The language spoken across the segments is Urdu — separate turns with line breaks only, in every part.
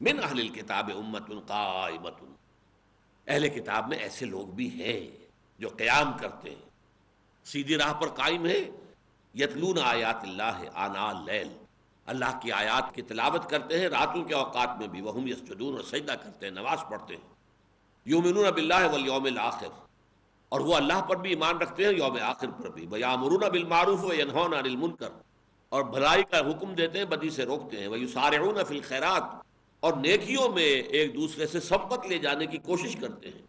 من اہل الکتاب امۃ قائمۃ، اہل کتاب میں ایسے لوگ بھی ہیں جو قیام کرتے ہیں، سیدھی راہ پر قائم ہے، یتلون آیات اللہ آناء اللیل، اللہ کی آیات کی تلاوت کرتے ہیں راتوں کے اوقات میں بھی، وہم یسجدون، اور سجدہ کرتے ہیں، نماز پڑھتے ہیں، یؤمنون باللہ والیوم الآخر، اور وہ اللہ پر بھی ایمان رکھتے ہیں، یوم آخر پر بھی، ویامرون بالمعروف وینہون عن المنکر، اور بھلائی کا حکم دیتے ہیں، بدی سے روکتے ہیں، ویسارعون فی الخیرات، اور نیکیوں میں ایک دوسرے سے سبقت لے جانے کی کوشش کرتے ہیں،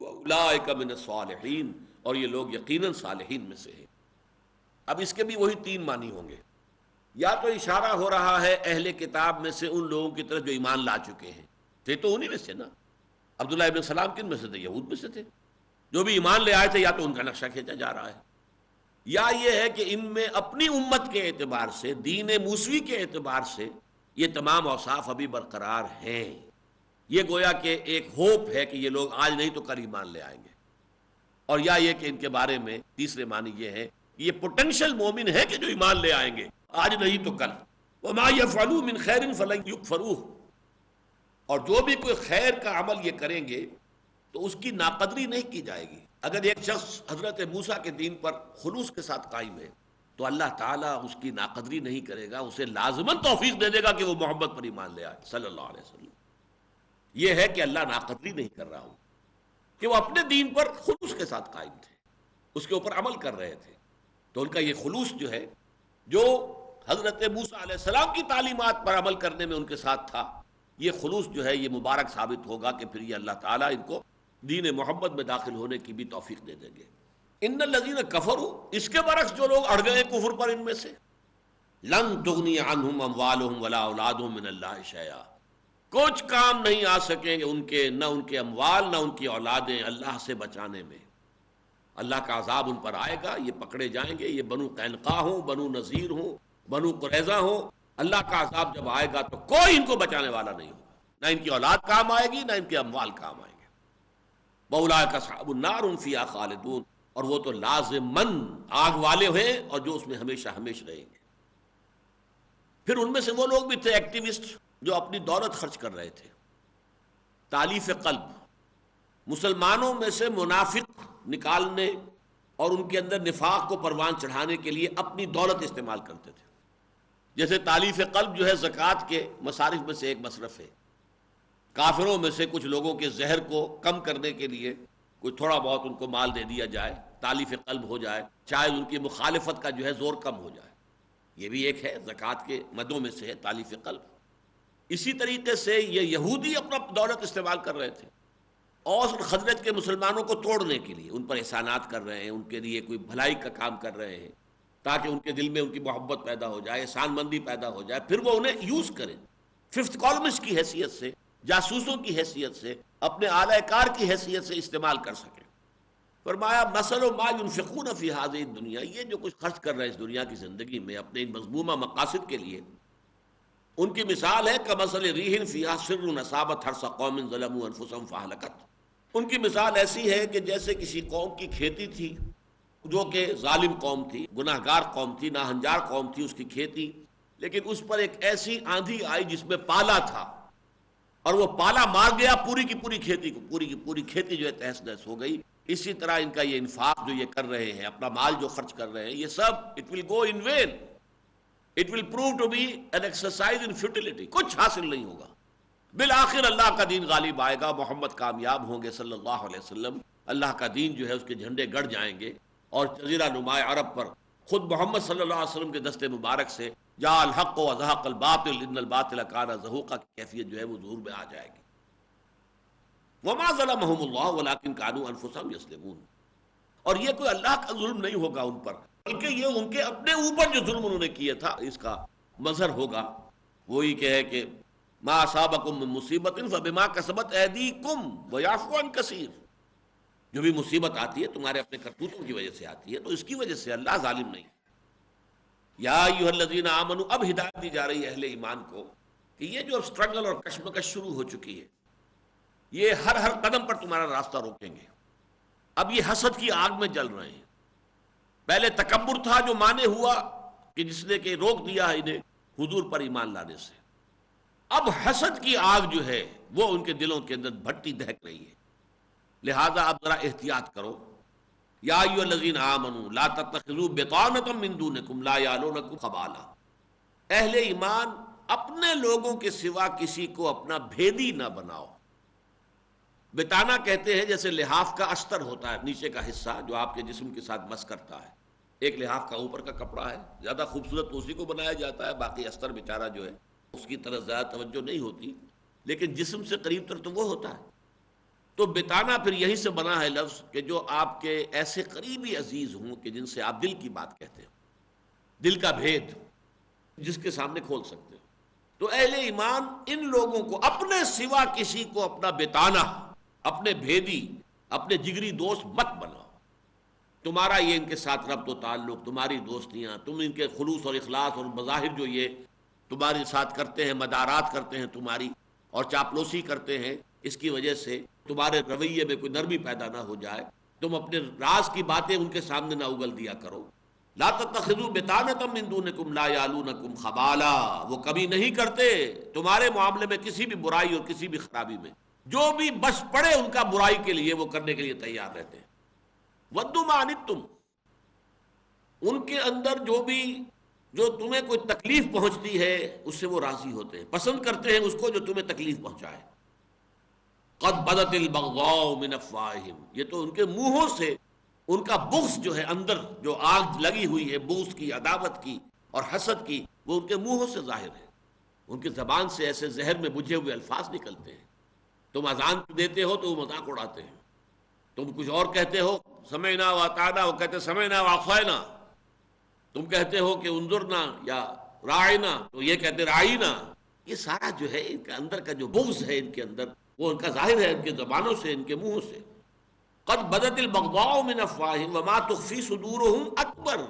وَأُولَٰئِکَ مِنَ الصَّالِحِینَ، اور یہ لوگ یقیناً صالحین میں سے ہیں۔ اب اس کے بھی وہی تین معنی ہوں گے، یا تو اشارہ ہو رہا ہے اہل کتاب میں سے ان لوگوں کی طرف جو ایمان لا چکے ہیں، تھے تو انہی میں سے نا، عبداللہ ابن سلام کن میں سے تھے؟ یہود میں سے تھے، جو بھی ایمان لے آئے تھے، یا تو ان کا نقشہ کھینچا جا رہا ہے، یا یہ ہے کہ ان میں اپنی امت کے اعتبار سے، دین موسوی کے اعتبار سے یہ تمام اوصاف ابھی برقرار ہیں، یہ گویا کہ ایک ہوپ ہے کہ یہ لوگ آج نہیں تو کل ایمان لے آئیں گے، اور یا یہ کہ ان کے بارے میں تیسرے معنی یہ ہے کہ یہ پوٹینشل مومن ہے کہ جو ایمان لے آئیں گے آج نہیں تو کل، وما يفعلوا من خیر فلن یکفروہ، اور جو بھی کوئی خیر کا عمل یہ کریں گے تو اس کی ناقدری نہیں کی جائے گی۔ اگر ایک شخص حضرت موسیٰ کے دین پر خلوص کے ساتھ قائم ہے تو اللہ تعالیٰ اس کی ناقدری نہیں کرے گا، اسے لازماً توفیق دے دے گا کہ وہ محمد پر ایمان لے آئے صلی اللہ علیہ وسلم۔ یہ ہے کہ اللہ ناقدری نہیں کر رہا ہوں کہ وہ اپنے دین پر خلوص کے ساتھ قائم تھے، اس کے اوپر عمل کر رہے تھے، تو ان کا یہ خلوص جو ہے، جو حضرت موسیٰ علیہ السلام کی تعلیمات پر عمل کرنے میں ان کے ساتھ تھا، یہ خلوص جو ہے یہ مبارک ثابت ہوگا کہ پھر یہ اللہ تعالیٰ ان کو دین محمد میں داخل ہونے کی بھی توفیق دے دیں گے۔ ان الذین کفروا، اس کے برعکس جو لوگ اڑ گئے کفر پر ان میں سے، لن تغنی عنہم اموالہم ولا اولادہم من اللہ شیئا، کچھ کام نہیں آ سکیں گے ان کے، نہ ان کے اموال نہ ان کی اولادیں اللہ سے بچانے میں۔ اللہ کا عذاب ان پر آئے گا، یہ پکڑے جائیں گے، یہ بنو قینقاع ہوں، بنو نذیر ہوں، بنو قریظہ ہوں، اللہ کا عذاب جب آئے گا تو کوئی ان کو بچانے والا نہیں ہوگا، نہ ان کی اولاد کام آئے گی نہ ان کے اموال کام آئیں گے۔ وَأُولَٰئِکَ أَصْحَابُ النَّارِ هُمْ فِيهَا خَالِدُونَ، اور وہ تو لازماً آگ والے ہیں اور جو اس میں ہمیشہ ہمیش رہیں گے۔ پھر ان میں سے وہ لوگ بھی تھے ایکٹیوسٹ جو اپنی دولت خرچ کر رہے تھے، تالیف قلب، مسلمانوں میں سے منافق نکالنے اور ان کے اندر نفاق کو پروان چڑھانے کے لیے اپنی دولت استعمال کرتے تھے۔ جیسے تالیف قلب جو ہے زکوٰۃ کے مصارف میں سے ایک مصرف ہے، کافروں میں سے کچھ لوگوں کے زہر کو کم کرنے کے لیے کوئی تھوڑا بہت ان کو مال دے دیا جائے، تالیف قلب ہو جائے، چاہے ان کی مخالفت کا جو ہے زور کم ہو جائے، یہ بھی ایک ہے زکوٰۃ کے مدوں میں سے ہے تالیف قلب۔ اسی طریقے سے یہ یہودی اپنا دولت استعمال کر رہے تھے، اوس اور خزرج کے مسلمانوں کو توڑنے کے لیے ان پر احسانات کر رہے ہیں، ان کے لیے کوئی بھلائی کا کام کر رہے ہیں تاکہ ان کے دل میں ان کی محبت پیدا ہو جائے، احسان مندی پیدا ہو جائے، پھر وہ انہیں یوز کریں، ففتھ کالمسٹ کی حیثیت سے، جاسوسوں کی حیثیت سے، اپنے اعلی کار کی حیثیت سے استعمال کر سکیں۔ فرمایا مثل ما ينفقون فی هذه الدنیا، یہ جو کچھ خرچ کر رہے ہیں اس دنیا کی زندگی میں اپنے ان مذمومہ مقاصد کے لیے، ان کی مثال ہے کمثل ریح فیہا سر اصابت حرث قوم ظلموا انفسهم فاہلکت، ان کی مثال ایسی ہے کہ جیسے کسی قوم کی کھیتی تھی جو کہ ظالم قوم تھی، گناہ گار قوم تھی، ناہنجار قوم تھی اس کی کھیتی، لیکن اس پر ایک ایسی آندھی آئی جس میں پالا تھا اور وہ پالا مار گیا پوری کی پوری کھیتی کو، پوری کی پوری کھیتی جو ہے تہس نہس ہو گئی۔ اسی طرح ان کا یہ انفاق جو یہ کر رہے ہیں، اپنا مال جو خرچ کر رہے ہیں، یہ سب it will go in vain, it will prove to be an exercise in futility, کچھ حاصل نہیں ہوگا۔ بالآخر اللہ کا دین غالب آئے گا، محمد کامیاب ہوں گے صلی اللہ علیہ وسلم، اللہ کا دین جو ہے اس کے جھنڈے گڑ جائیں گے، اور جزیرہ نماء عرب پر خود محمد صلی اللہ علیہ وسلم کے دست مبارک سے جاء الحق وزهق الباطل ان الباطل كان زهوقا کی کیفیت جو ہے وہ ظہور میں آ جائے گی۔ وما ظلمهم الله ولكن كانوا انفسهم يظلمون، اور یہ کوئی اللہ کا ظلم نہیں ہوگا ان پر، بلکہ یہ ان کے اپنے اوپر جو ظلم انہوں نے کیا تھا اس کا مظہر ہوگا۔ وہی کہ ہے کہ ما اصابکم من مصیبت فبما کسبت ایدیکم ویعفو عن کثیر، جو بھی مصیبت آتی ہے تمہارے اپنے کرتوتوں کی وجہ سے آتی ہے، تو اس کی وجہ سے اللہ ظالم نہیں۔ یا ایھا الذین آمنوا، اب ہدایت دی جا رہی ہے اہل ایمان کو کہ یہ جو اسٹرگل اور کشمکش شروع ہو چکی ہے، یہ ہر قدم پر تمہارا راستہ روکیں گے۔ اب یہ حسد کی آگ میں جل رہے ہیں۔ پہلے تکبر تھا جو مانے ہوا کہ جس نے کہ روک دیا انہیں حضور پر ایمان لانے سے، اب حسد کی آگ جو ہے وہ ان کے دلوں کے اندر بھٹی دہک رہی ہے، لہذا اب ذرا احتیاط کرو۔ یا ایھا الذین آمنوا لا تتخذوا بطانۃ من دونکم لا یعلونکم خبالا، اہل ایمان اپنے لوگوں کے سوا کسی کو اپنا بھیدی نہ بناؤ۔ بتانا کہتے ہیں جیسے لحاف کا استر ہوتا ہے، نیچے کا حصہ جو آپ کے جسم کے ساتھ مس کرتا ہے، ایک لحاف کا اوپر کا کپڑا ہے، زیادہ خوبصورت تو اسی کو بنایا جاتا ہے، باقی استر بیچارہ جو ہے اس کی طرف زیادہ توجہ نہیں ہوتی، لیکن جسم سے قریب تر تو وہ ہوتا ہے۔ تو بتانا پھر یہیں سے بنا ہے لفظ کہ جو آپ کے ایسے قریبی عزیز ہوں کہ جن سے آپ دل کی بات کہتے ہو، دل کا بھید جس کے سامنے کھول سکتے ہو۔ تو اہل ایمان ان لوگوں کو اپنے سوا کسی کو اپنا بتانا، اپنے بھیدی، اپنے جگری دوست مت بناؤ۔ تمہارا یہ ان کے ساتھ ربط و تعلق، تمہاری دوستیاں، تم ان کے خلوص اور اخلاص اور مظاہر جو یہ تمہارے ساتھ کرتے ہیں، مدارات کرتے ہیں تمہاری اور چاپلوسی کرتے ہیں، اس کی وجہ سے تمہارے رویے میں کوئی نرمی پیدا نہ ہو جائے، تم اپنے راز کی باتیں ان کے سامنے نہ اگل دیا کرو۔ لا تتخذوا بطانۃ من دونکم لا یعلونکم خبالا، وہ کبھی نہیں کرتے تمہارے معاملے میں کسی بھی برائی اور کسی بھی خرابی میں، جو بھی بس پڑے ان کا برائی کے لیے وہ کرنے کے لیے تیار رہتے ہیں۔ ودوا ما عنتم، ان کے اندر جو تمہیں کوئی تکلیف پہنچتی ہے اس سے وہ راضی ہوتے ہیں، پسند کرتے ہیں اس کو جو تمہیں تکلیف پہنچائے۔ قد بدت البغضاء من افواہہم، یہ تو ان کے منہوں سے ان کا بغض جو ہے، اندر جو آگ لگی ہوئی ہے بغض کی، عداوت کی اور حسد کی، وہ ان کے منہوں سے ظاہر ہے۔ ان کی زبان سے ایسے زہر میں بجھے ہوئے الفاظ نکلتے ہیں۔ تم اذان دیتے ہو تو وہ مذاق اڑاتے ہیں، تم کچھ اور کہتے ہو سمعنا واطعنا، وہ کہتے سمعنا وعصینا، تم کہتے ہو کہ انظرنا یا راعنا تو یہ کہتے راعینا۔ یہ سارا جو ہے ان کے اندر کا جو بغض ہے ان کے اندر، وہ ان کا ظاہر ہے ان کے زبانوں سے، ان کے منہوں سے۔ قد بدت البغضاء من افواہہم وما تخفی صدورہم اکبر،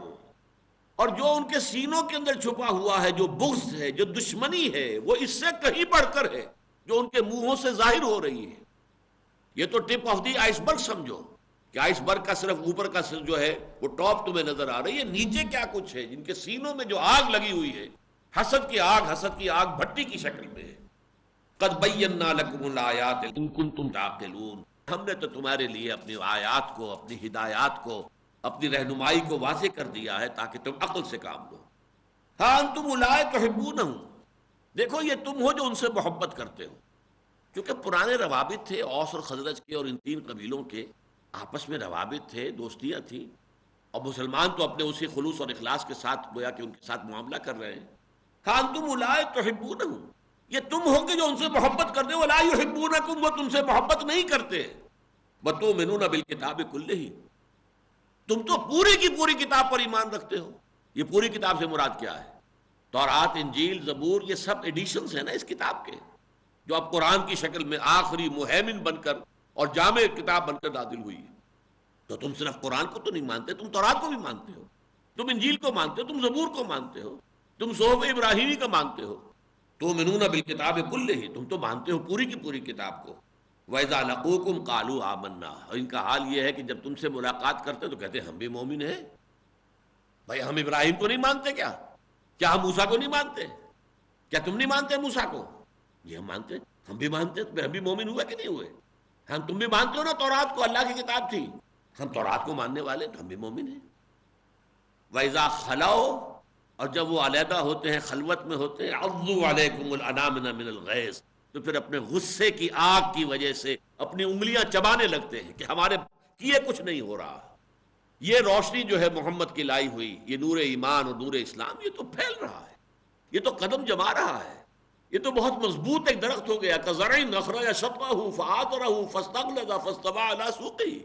اور جو ان کے سینوں کے اندر چھپا ہوا ہے، جو بغض ہے، جو دشمنی ہے، وہ اس سے کہیں بڑھ کر ہے جو ان کے منہوں سے ظاہر ہو رہی ہے۔ یہ تو ٹپ آف دی آئس برگ سمجھو کہ آئس برگ کا صرف اوپر کا جو ہے وہ ٹاپ تمہیں نظر آ رہی ہے، نیچے کیا کچھ ہے، جن کے سینوں میں جو آگ لگی ہوئی ہے، حسد کی آگ بھٹی کی شکل میں ہے۔ قد بینا لکم الآیات ان کنتم تعقلون، ہم نے تو تمہارے لیے اپنی آیات کو، اپنی ہدایات کو، اپنی رہنمائی کو واضح کر دیا ہے تاکہ تم عقل سے کام لو۔ ہاں انتم اولئک تحبونہم، دیکھو یہ تم ہو جو ان سے محبت کرتے ہو، کیونکہ پرانے روابط تھے اوس اور خزرج کے اور ان تین قبیلوں کے، آپس میں روابط تھے، دوستیاں تھیں، اور مسلمان تو اپنے اسی خلوص اور اخلاص کے ساتھ گویا کہ ان کے ساتھ معاملہ کر رہے ہیں۔ ہاں انتم اولئک تحبونہم، یہ تم ہو کہ جو ان سے محبت کرتے ہو، ولا یحبونکم، وہ تم سے محبت نہیں کرتے۔ وتؤمنون بالکتاب کلہ، تم تو پوری کی پوری کتاب پر ایمان رکھتے ہو۔ یہ پوری کتاب سے مراد کیا ہے؟ تورات، انجیل، زبور، یہ سب ایڈیشنز ہیں نا اس کتاب کے، جو اب قرآن کی شکل میں آخری مہیمن بن کر اور جامع کتاب بن کر نازل ہوئی ہے۔ تو تم صرف قرآن کو تو نہیں مانتے، تم تورات کو بھی مانتے ہو، تم انجیل کو مانتے ہو، تم زبور کو مانتے ہو، تم صحف ابراہیمی کا مانتے ہو۔ تؤمنون بالکتاب کلہ، تم تو مانتے ہو پوری کی پوری کتاب کو۔ وَإِذَا لَقُوكُمْ قَالُوا آمَنَّا، اور ان کا حال یہ ہے کہ جب تم سے ملاقات کرتے تو کہتے ہم بھی مومن ہیں۔ بھائی ہم ابراہیم کو نہیں مانتے کیا ہم موسیٰ کو نہیں مانتے؟ کیا تم نہیں مانتے موسیٰ کو؟ یہ ہم مانتے، ہم بھی مانتے، تو پھر ہم بھی مومن ہوئے کہ نہیں ہوئے؟ ہم تم بھی مانتے ہو نا تورات کو، اللہ کی کتاب تھی، ہم تورات کو ماننے والے تو ہم بھی مومن ہیں۔ وَإِذَا خَلَوْا، اور جب وہ علیحدہ ہوتے ہیں، خلوت میں ہوتے ہیں، عَضُّوا عَلَيْكُمُ الْأَنَامِنَ مِنَ الْغَيْظِ، تو پھر اپنے غصے کی آگ کی وجہ سے اپنی انگلیاں چبانے لگتے ہیں کہ ہمارے کیے کچھ نہیں ہو رہا۔ یہ روشنی جو ہے محمد کی لائی ہوئی، یہ نور ایمان اور نور اسلام، یہ تو پھیل رہا ہے، یہ تو قدم جما رہا ہے، یہ تو بہت مضبوط ایک درخت ہو گیا۔ كَزَرْعٍ أَخْرَجَ شَطْأَهُ فَآزَرَهُ فَاسْتَغْلَظَ فَاسْتَوَىٰ عَلَىٰ سُوقِهِ۔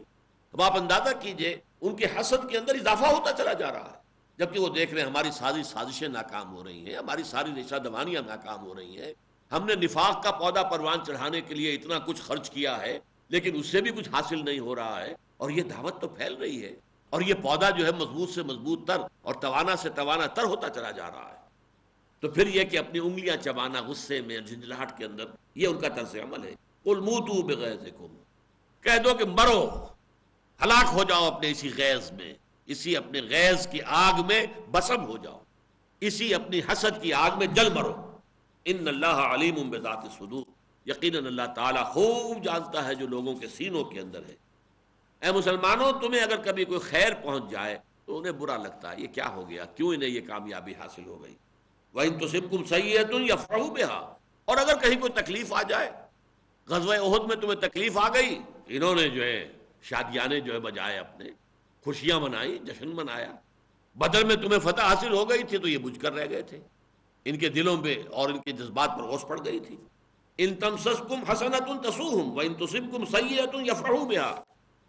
اب آپ اندازہ کیجئے ان کے حسد کے اندر اضافہ ہوتا چلا جا رہا ہے، جبکہ وہ دیکھ رہے ہیں ہماری ساری سازشیں ناکام ہو رہی ہیں، ہماری ساری ریشہ دوانیاں ناکام ہو رہی ہیں، ہم نے نفاق کا پودا پروان چڑھانے کے لیے اتنا کچھ خرچ کیا ہے لیکن اس سے بھی کچھ حاصل نہیں ہو رہا ہے، اور یہ دعوت تو پھیل رہی ہے، اور یہ پودا جو ہے مضبوط سے مضبوط تر اور توانا سے توانا تر ہوتا چلا جا رہا ہے۔ تو پھر یہ کہ اپنی انگلیاں چبانا غصے میں، جھنجھلاہٹ کے اندر، یہ ان کا طرز عمل ہے۔ قُلْ مُوتُوا بِغَیظِکُمْ، کہہ دو کہ مرو، ہلاک ہو جاؤ اپنے اسی غیظ میں، اسی اپنے غیظ کی آگ میں بسم ہو جاؤ، اسی اپنی حسد کی آگ میں جل مرو۔ ان اللہ علیم بذات الصدور، یقیناً اللہ تعالیٰ خوب جانتا ہے جو لوگوں کے سینوں کے اندر ہے۔ اے مسلمانوں، تمہیں اگر کبھی کوئی خیر پہنچ جائے تو انہیں برا لگتا ہے، یہ کیا ہو گیا، کیوں انہیں یہ کامیابی حاصل ہو گئی۔ وَإِن تُصِبْكُمْ سَيِّئَةٌ يَفْرَحُوا بِهَا، اور اگر کہیں کوئی تکلیف آ جائے، غزوہ احد میں تمہیں تکلیف آ گئی، انہوں نے جو ہے شادیانے جو ہے بجائے اپنے خوشیاں منائی، جشن منایا۔ بدر میں تمہیں فتح حاصل ہو گئی تھی تو یہ بجھ کر رہ گئے تھے، ان کے دلوں پہ اور ان کے جذبات پر اوس پڑ گئی تھی۔ ان تمسسکم حسنۃ تسؤہم وان تصبکم سیئۃ یفرحوا بها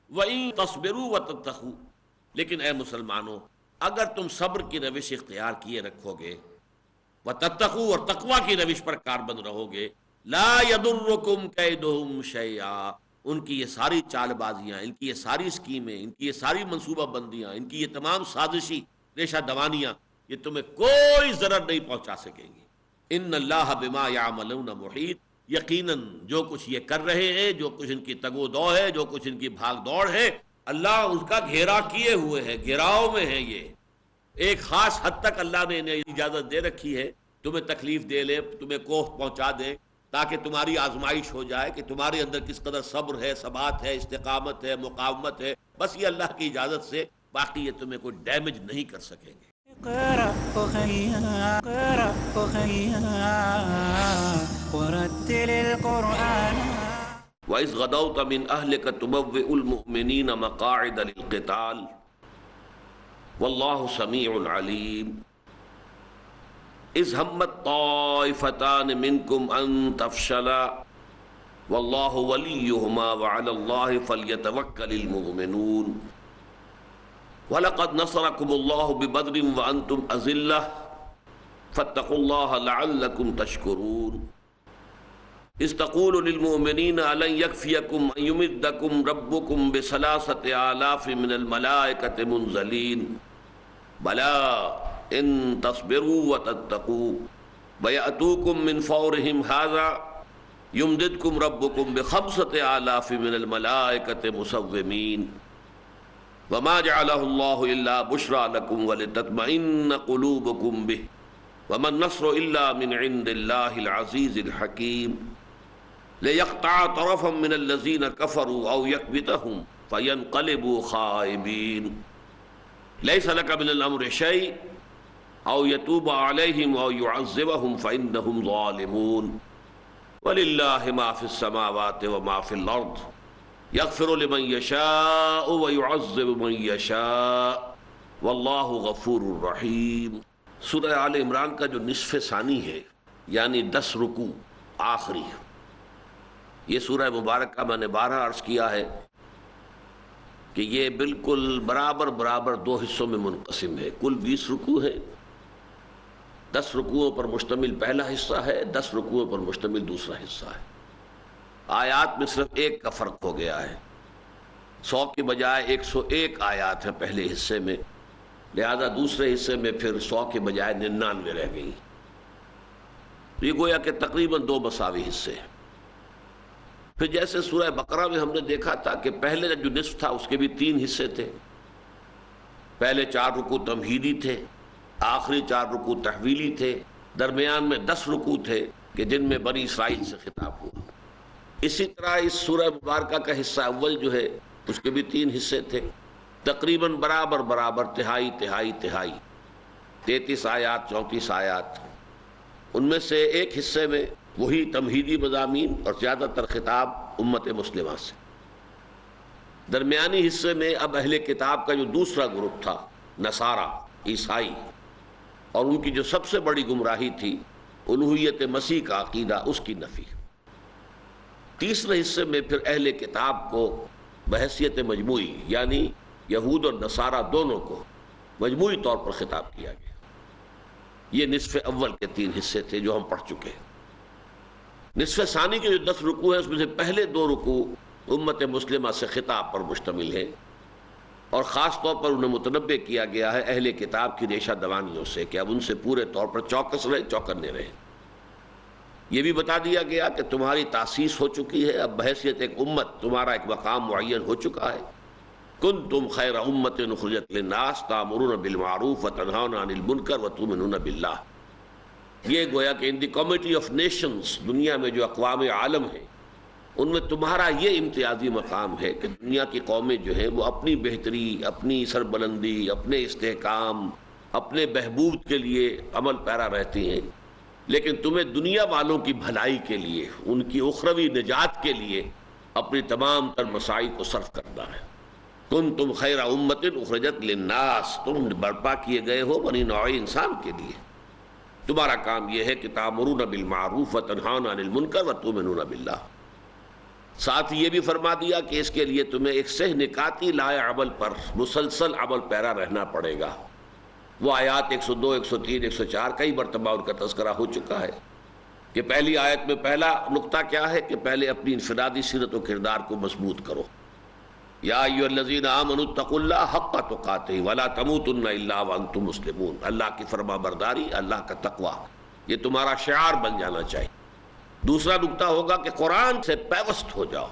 وان تصبروا وتتقوا، لیکن اے مسلمانوں، اگر تم صبر کی روش اختیار کیے رکھو گے، وتتقوا، اور تقوی کی روش پر کاربند رہو گے، لا یضرکم کیدہم شیئا، ان کی یہ ساری چال بازیاں، ان کی یہ ساری اسکیمیں، ان کی یہ ساری منصوبہ بندیاں، ان کی یہ تمام سازشی ریشہ دوانیاں، یہ تمہیں کوئی ضرر نہیں پہنچا سکیں گی۔ ان اللہ بما یعملون محیط، یقیناً جو کچھ یہ کر رہے ہیں، جو کچھ ان کی تگ و دو ہے، جو کچھ ان کی بھاگ دوڑ ہے، اللہ اس کا گھیرا کیے ہوئے ہے، گھیراؤ میں ہے۔ یہ ایک خاص حد تک اللہ نے انہیں اجازت دے رکھی ہے، تمہیں تکلیف دے لے، تمہیں کوفت پہنچا دے، تاکہ تمہاری آزمائش ہو جائے کہ تمہارے اندر کس قدر صبر ہے، ثبات ہے، استقامت ہے، مقاومت ہے، بس یہ اللہ کی اجازت سے، باقی یہ تمہیں کوئی ڈیمیج نہیں کر سکیں گے۔
اقرأ أخيا ورتل القرآن۔
وَإِذْ غَدَوْتَ مِنْ أَهْلِكَ تُبَوِّئُ الْمُؤْمِنِينَ مَقَاعِدَ لِلْقِتَالِ وَاللَّهُ سَمِيعٌ عَلِيمٌ۔ إِذْ هَمَّتْ طَائِفَتَانِ مِنْكُمْ أَنْ تَفْشَلَا وَاللَّهُ وَلِيُّهُمَا وَعَلَى اللَّهِ فَلْيَتَوَكَّلِ الْمُؤْمِنُونَ۔ وَلَقَدْ نَصَرَكُمُ اللَّهُ بِبَدْرٍ وَأَنْتُمْ أَذِلَّةٌ فَاتَّقُوا اللَّهَ لَعَلَّكُمْ تَشْكُرُونَ۔ إِذْ تَقُولُ لِلْمُؤْمِنِينَ أَلَنْ يَكْفِيَكُمْ أَنْ يُمِدَّكُمْ رَبُّكُمْ بِثَلَاثَةِ آلَافٍ مِنَ الْمَلَائِكَةِ مُنْزَلِينَ بَلَىٰ إِن تَصْبِرُوا وَتَتَّقُوا وَيَأْتُوكُم مِّن فَوْرِهِمْ هَٰذَا يُمْدِدْكُمْ رَبُّكُمْ بِخَمْسَةِ آلَافٍ مِنَ الْمَلَائِكَةِ مُسَوِّمِينَ وَمَا جَعَلَهُ اللَّهُ إِلَّا بُشْرَىٰ لَكُمْ وَلِتَطْمَئِنَّ قُلُوبُكُمْ بِهِ وَمَا النَّصْرُ إِلَّا مِنْ عِندِ اللَّهِ الْعَزِيزِ الْحَكِيمِ لِيَقْطَعَ طَرَفًا مِنَ الَّذِينَ كَفَرُوا أَوْ يَكْبِتَهُمْ فَيَنقَلِبُوا خَائِبِينَ لَيْسَ لَكَ مِنَ الْأَمْرِ شَيْءٌ أَوْ يَتُوبَ عَلَيْهِمْ أَوْ يُعَذِّبَهُمْ فَإِنَّهُمْ ظَالِمُونَ وَلِلَّهِ مَا فِي السَّمَاوَاتِ وَمَا فِي الْأَرْضِ يَغْفِرُ لِمَن يَشَاءُ وَيُعَذِّبُ مَن يَشَاءُ وَاللَّهُ غَفُورٌ رَحِيمٌ۔ سورہ آل عمران کا جو نصف ثانی ہے، یعنی 10 رکوع آخری، یہ سورہ مبارکہ میں نے 12 عرض کیا ہے کہ یہ بالکل برابر برابر 2 حصوں میں منقسم ہے۔ کل 20 رکوع ہے، 10 رکوعوں پر مشتمل پہلا حصہ ہے، 10 رکوعوں پر مشتمل دوسرا حصہ ہے۔ آیات میں صرف ایک کا فرق ہو گیا ہے، 100 کی بجائے 101 آیات ہیں پہلے حصے میں، لہذا دوسرے حصے میں پھر 100 کے بجائے 99 رہ گئی۔ یہ گویا کہ تقریباً 2 مساوی حصے ہیں۔ پھر جیسے سورہ بقرہ میں ہم نے دیکھا تھا کہ پہلے جو نصف تھا اس کے بھی 3 حصے تھے، پہلے 4 رکوع تمہیدی تھے، آخری 4 رکوع تحویلی تھے، درمیان میں 10 رکوع تھے کہ جن میں بنی اسرائیل سے خطاب ہوا۔ اسی طرح اس سورہ مبارکہ کا حصہ اول جو ہے اس کے بھی 3 حصے تھے، تقریباً برابر برابر، تہائی تہائی تہائی، 33 آیات 34 آیات۔ ان میں سے ایک حصے میں وہی تمہیدی مضامین اور زیادہ تر خطاب امت مسلمہ سے، درمیانی حصے میں اب اہل کتاب کا جو دوسرا گروپ تھا، نصارہ، عیسائی، اور ان کی جو سب سے بڑی گمراہی تھی الوہیت مسیح کا عقیدہ، اس کی نفی۔ تیسرے حصے میں پھر اہل کتاب کو بحیثیت مجموعی، یعنی یہود اور نصارہ دونوں کو مجموعی طور پر خطاب کیا گیا۔ یہ نصف اول کے 3 حصے تھے جو ہم پڑھ چکے ہیں۔ نصف ثانی کے جو 10 رکوع ہیں اس میں سے پہلے 2 رکوع امت مسلمہ سے خطاب پر مشتمل ہیں، اور خاص طور پر انہیں متنبہ کیا گیا ہے اہل کتاب کی ریشہ دوانیوں سے کہ اب ان سے پورے طور پر چوکس رہے، چوکنے رہے۔ یہ بھی بتا دیا گیا کہ تمہاری تاسیس ہو چکی ہے، اب بحیثیت ایک امت تمہارا ایک مقام معین ہو چکا ہے۔ کنتم خیر امت اخرجت للناس تأمرون بالمعروف وتنہون عن المنکر وتؤمنون باللہ۔ یہ گویا کہ ان دی کمیٹی آف نیشنز، دنیا میں جو اقوام عالم ہیں، ان میں تمہارا یہ امتیازی مقام ہے کہ دنیا کی قومیں جو ہیں وہ اپنی بہتری، اپنی سربلندی، اپنے استحکام، اپنے بہبود کے لیے عمل پیرا رہتی ہیں، لیکن تمہیں دنیا والوں کی بھلائی کے لیے، ان کی اخروی نجات کے لیے اپنی تمام تر مساعی کو صرف کرنا ہے۔ کنتم خیر امت اخرجت للناس، تم برپا کیے گئے ہو بنی نوع انسان کے لیے۔ تمہارا کام یہ ہے کہ تأمرون بالمعروف وتنہون عن المنکر وتؤمنون باللہ۔ ساتھ یہ بھی فرما دیا کہ اس کے لیے تمہیں ایک سہ نکاتی لائے عمل پر مسلسل عمل پیرا رہنا پڑے گا۔ وہ آیات 102، 103، 104 کئی مرتبہ ان کا تذکرہ ہو چکا ہے کہ پہلی آیت میں پہلا نقطہ کیا ہے کہ پہلے اپنی انفرادی سیرت و کردار کو مضبوط کرو۔ یا ایھا الذین آمنوا اتقوا اللہ حق تقاتہ ولا تموتن الا وانتم مسلمون۔ اللہ کی فرما برداری، اللہ کا تقوی، یہ تمہارا شعار بن جانا چاہیے۔ دوسرا نقطہ ہوگا کہ قرآن سے پیوست ہو جاؤ،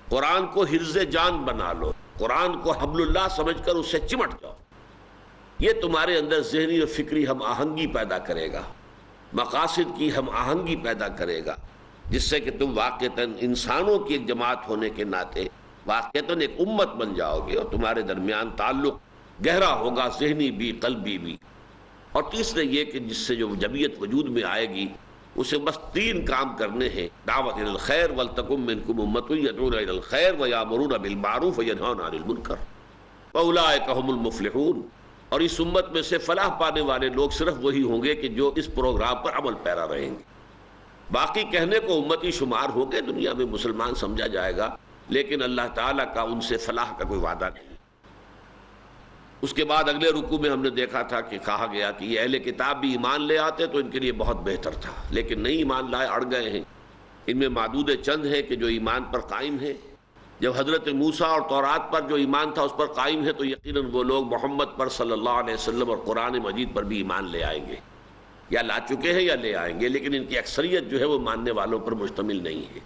قرآن کو حرز جان بنا لو، قرآن کو حبل اللہ سمجھ کر اس سے چمٹ جاؤ۔ یہ تمہارے اندر ذہنی اور فکری ہم آہنگی پیدا کرے گا، مقاصد کی ہم آہنگی پیدا کرے گا، جس سے کہ تم واقعتاً انسانوں کی ایک جماعت ہونے کے ناطے واقعتاً ایک امت بن جاؤ گے، اور تمہارے درمیان تعلق گہرا ہوگا، ذہنی بھی قلبی بھی۔ اور تیسرے یہ کہ جس سے جو جمعیت وجود میں آئے گی اسے بس 3 کام کرنے ہیں: دعوت الی الخیر ولتکن منکم امۃ یدعون الی الخیر ویأمرون بالمعروف وینہون عن المنکر واولئک ھم المفلحون۔ اور اس امت میں سے فلاح پانے والے لوگ صرف وہی ہوں گے کہ جو اس پروگرام پر عمل پیرا رہیں گے۔ باقی کہنے کو امتی شمار ہو گئے، دنیا میں مسلمان سمجھا جائے گا، لیکن اللہ تعالیٰ کا ان سے فلاح کا کوئی وعدہ نہیں۔ اس کے بعد اگلے رکوع میں ہم نے دیکھا تھا کہ کہا گیا کہ یہ اہل کتاب بھی ایمان لے آتے تو ان کے لیے بہت بہتر تھا، لیکن نہیں ایمان لائے، اڑ گئے ہیں۔ ان میں معدود چند ہیں کہ جو ایمان پر قائم ہیں۔ جب حضرت موسیٰ اور تورات پر جو ایمان تھا اس پر قائم ہے تو یقیناً وہ لوگ محمد پر صلی اللہ علیہ وسلم اور قرآن مجید پر بھی ایمان لے آئیں گے، یا لا چکے ہیں یا لے آئیں گے، لیکن ان کی اکثریت جو ہے وہ ماننے والوں پر مشتمل نہیں ہے۔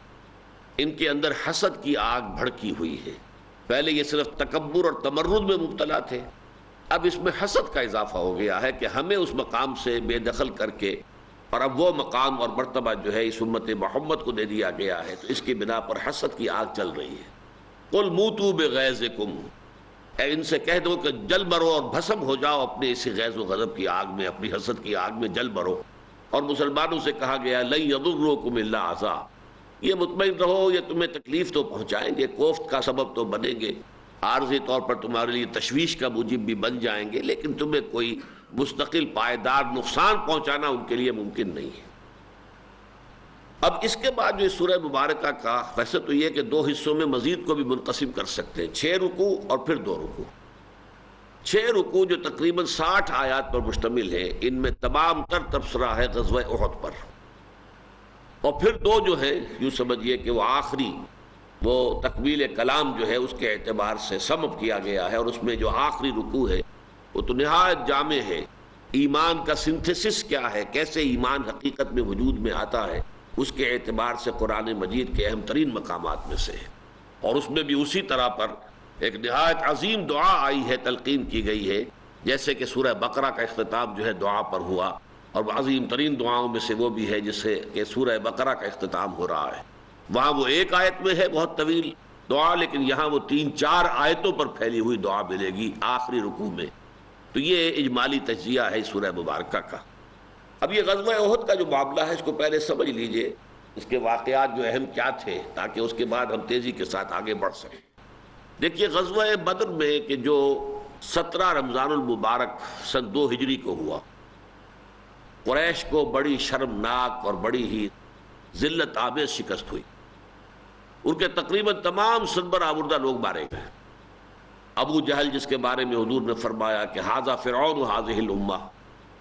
ان کے اندر حسد کی آگ بھڑکی ہوئی ہے۔ پہلے یہ صرف تکبر اور تمرد میں مبتلا تھے، اب اس میں حسد کا اضافہ ہو گیا ہے کہ ہمیں اس مقام سے بے دخل کر کے، اور اب وہ مقام اور مرتبہ جو ہے اس امت محمد کو دے دیا گیا ہے، تو اس کی بنا پر حسد کی آگ چل رہی ہے۔ قل موتوا بغیظکم، اے ان سے کہہ دو کہ جل برو اور بھسم ہو جاؤ اپنے اسی غیظ و غضب کی آگ میں، اپنی حسد کی آگ میں جل برو۔ اور مسلمانوں سے کہا گیا لن یضرکم الا اذی، یہ مطمئن رہو یہ تمہیں تکلیف تو پہنچائیں گے، کوفت کا سبب تو بنیں گے، عارضی طور پر تمہارے لیے تشویش کا موجب بھی بن جائیں گے، لیکن تمہیں کوئی مستقل پائیدار نقصان پہنچانا ان کے لیے ممکن نہیں ہے۔ اب اس کے بعد جو سورہ مبارکہ کا ویسے تو یہ کہ 2 حصوں میں مزید کو بھی منقسم کر سکتے ہیں، 6 رکوع اور پھر 2 رکوع۔ 6 رکوع جو تقریباً 60 آیات پر مشتمل ہیں، ان میں تمام تر تبصرہ ہے غزوہ احد پر، اور پھر 2 جو ہیں یوں سمجھیے کہ وہ آخری، وہ تکمیل کلام جو ہے اس کے اعتبار سے سم اپ کیا گیا ہے، اور اس میں جو آخری رکوع ہے وہ تو نہایت جامع ہے۔ ایمان کا سنتھسس کیا ہے، کیسے ایمان حقیقت میں وجود میں آتا ہے، اس کے اعتبار سے قرآن مجید کے اہم ترین مقامات میں سے ہے۔ اور اس میں بھی اسی طرح پر ایک نہایت عظیم دعا آئی ہے، تلقین کی گئی ہے، جیسے کہ سورہ بقرہ کا اختتام جو ہے دعا پر ہوا، اور عظیم ترین دعاؤں میں سے وہ بھی ہے جس سے کہ سورہ بقرہ کا اختتام ہو رہا ہے۔ وہاں وہ 1 آیت میں ہے بہت طویل دعا، لیکن یہاں وہ 3-4 آیتوں پر پھیلی ہوئی دعا ملے گی آخری رکوع میں۔ تو یہ اجمالی تجزیہ ہے سورہ مبارکہ کا۔ اب یہ غزوہ احد کا جو معاملہ ہے اس کو پہلے سمجھ لیجئے، اس کے واقعات جو اہم کیا تھے، تاکہ اس کے بعد ہم تیزی کے ساتھ آگے بڑھ سکیں۔ دیکھیے غزوہ بدر میں کہ جو 17 رمضان المبارک سن 2 ہجری کو ہوا، قریش کو بڑی شرمناک اور بڑی ہی ذلت آمیز شکست ہوئی۔ ان کے تقریباً تمام سربر آوردہ لوگ مارے گئے۔ ابو جہل جس کے بارے میں حضور نے فرمایا کہ ھذا فرعون ھذہ الامہ،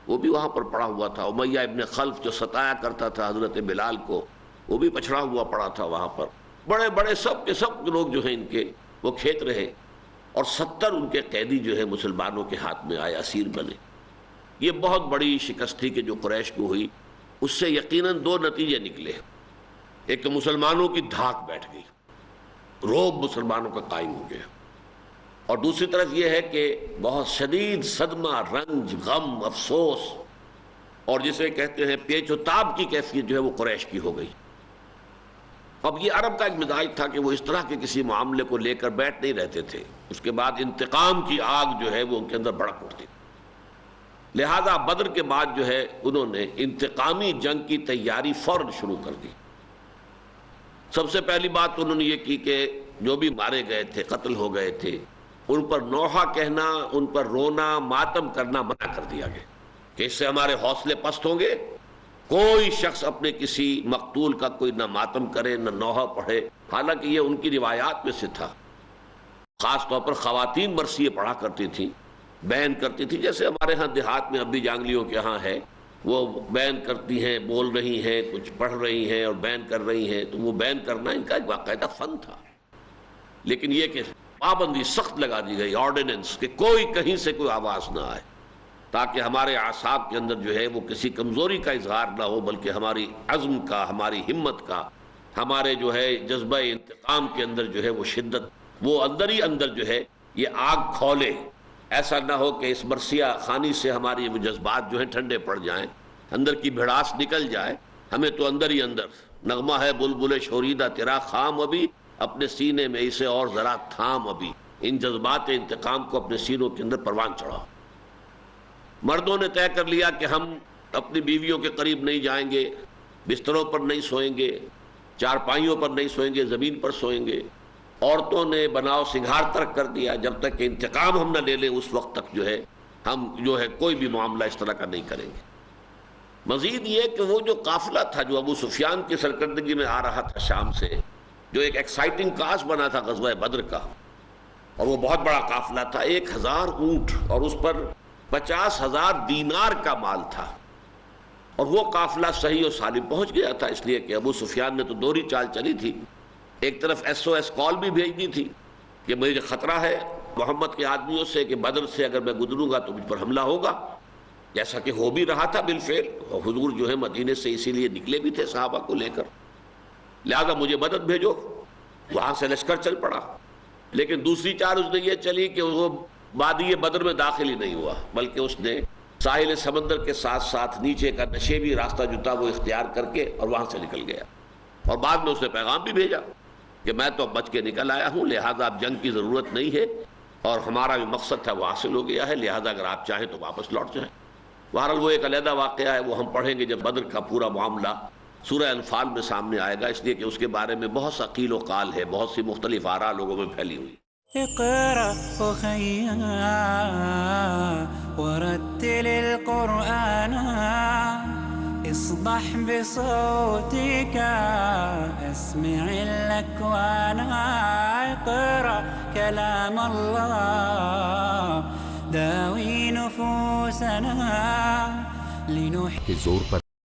وہ بھی وہاں پر پڑا ہوا تھا۔ امیہ ابن خلف جو ستایا کرتا تھا حضرت بلال کو، وہ بھی پچھڑا ہوا پڑا تھا وہاں پر۔ بڑے بڑے سب کے سب لوگ جو ہیں ان کے وہ کھیت رہے، اور 70 ان کے قیدی جو ہے مسلمانوں کے ہاتھ میں آئے، اسیر بنے۔ یہ بہت بڑی شکست تھی کہ جو قریش کو ہوئی، اس سے یقیناً 2 نتیجے نکلے۔ ایک تو مسلمانوں کی دھاک بیٹھ گئی، رعب مسلمانوں کا قائم ہو گیا، اور دوسری طرف یہ ہے کہ بہت شدید صدمہ، رنج، غم، افسوس اور جسے کہتے ہیں پیچ و تاب کی کیفیت جو ہے وہ قریش کی ہو گئی. اب یہ عرب کا ایک مزاج تھا کہ وہ اس طرح کے کسی معاملے کو لے کر بیٹھ نہیں رہتے تھے، اس کے بعد انتقام کی آگ جو ہے وہ ان کے اندر بھڑک اٹھتی. لہذا بدر کے بعد جو ہے انہوں نے انتقامی جنگ کی تیاری فوراً شروع کر دی. سب سے پہلی بات انہوں نے یہ کی کہ جو بھی مارے گئے تھے، قتل ہو گئے تھے، ان پر نوحہ کہنا، ان پر رونا، ماتم کرنا منع کر دیا گیا کہ اس سے ہمارے حوصلے پست ہوں گے. کوئی شخص اپنے کسی مقتول کا کوئی نہ ماتم کرے نہ نوحہ پڑھے. حالانکہ یہ ان کی روایات میں سے تھا. خاص طور پر خواتین مرثیے پڑھا کرتی تھیں، بیان کرتی تھی، جیسے ہمارے ہاں دیہات میں اب بھی جانگلیوں کے ہاں ہے، وہ بیان کرتی ہیں، بول رہی ہیں، کچھ پڑھ رہی ہیں اور بیان کر رہی ہیں. تو وہ بیان کرنا ان کا ایک باقاعدہ فن تھا. لیکن یہ کہ پابندی سخت لگا دی گئی، آرڈیننس، کہ کوئی کہیں سے کوئی آواز نہ آئے، تاکہ ہمارے اعصاب کے اندر جو ہے وہ کسی کمزوری کا اظہار نہ ہو، بلکہ ہماری عزم کا، ہماری ہمت کا، ہمارے جو ہے جذبہ انتقام کے اندر جو ہے وہ شدت، وہ اندر ہی اندر جو ہے یہ آگ کھولے. ایسا نہ ہو کہ اس مرثیہ خانی سے ہماری وہ جذبات جو ہیں ٹھنڈے پڑ جائیں، اندر کی بھڑاس نکل جائے. ہمیں تو اندر ہی اندر نغمہ ہے بلبل شوریدہ تیرا خام ابھی، اپنے سینے میں اسے اور ذرا تھام ابھی. ان جذبات انتقام کو اپنے سینوں کے اندر پروان چڑھاؤ. مردوں نے طے کر لیا کہ ہم اپنی بیویوں کے قریب نہیں جائیں گے، بستروں پر نہیں سوئیں گے، چارپائیوں پر نہیں سوئیں گے، زمین پر سوئیں گے. عورتوں نے بناؤ سنگھار ترک کر دیا. جب تک کہ انتقام ہم نہ لے لیں اس وقت تک جو ہے ہم جو ہے کوئی بھی معاملہ اس طرح کا نہیں کریں گے. مزید یہ کہ وہ جو قافلہ تھا جو ابو سفیان کی سرکردگی میں آ رہا تھا شام سے، جو ایک ایکسائٹنگ کاز بنا تھا غزوہ بدر کا، اور وہ بہت بڑا قافلہ تھا، 1000 اونٹ اور اس پر 50,000 دینار کا مال تھا. اور وہ قافلہ صحیح و سالم پہنچ گیا تھا، اس لیے کہ ابو سفیان نے تو دوہری چال چلی تھی. ایک طرف SOS کال بھی بھیج دی تھی کہ مجھے خطرہ ہے محمد کے آدمیوں سے کہ بدر سے اگر میں گزروں گا تو مجھ پر حملہ ہوگا، جیسا کہ ہو بھی رہا تھا بالفعل. اور حضور جو ہے مدینے سے اسی لیے نکلے بھی تھے صحابہ کو لے کر، لہذا مجھے مدد بھیجو. وہاں سے لشکر چل پڑا. لیکن دوسری چال اس نے یہ چلی کہ وہ وادی بدر میں داخل ہی نہیں ہوا، بلکہ اس نے ساحل سمندر کے ساتھ ساتھ نیچے کا نشیبی راستہ جو تھا وہ اختیار کر کے اور وہاں سے نکل گیا. اور بعد میں اس نے پیغام بھی بھیجا کہ میں تو بچ کے نکل آیا ہوں، لہذا اب جنگ کی ضرورت نہیں ہے، اور ہمارا جو مقصد تھا وہ حاصل ہو گیا ہے، لہذا اگر آپ چاہیں تو واپس لوٹ جائیں. بہرحال وہ ایک علیحدہ واقعہ ہے، وہ ہم پڑھیں گے جب بدر کا پورا معاملہ سورہ انفال میں سامنے آئے گا، اس لیے کہ اس کے بارے میں بہت سا قیل و قال ہے، بہت سی مختلف آراء لوگوں میں پھیلی ہوئی.
اقرأ أخيا ورتل القرآن اصدح بصوتك اسمع الأكوان. اقرأ كلام الله داوي نفوسنا لنحيي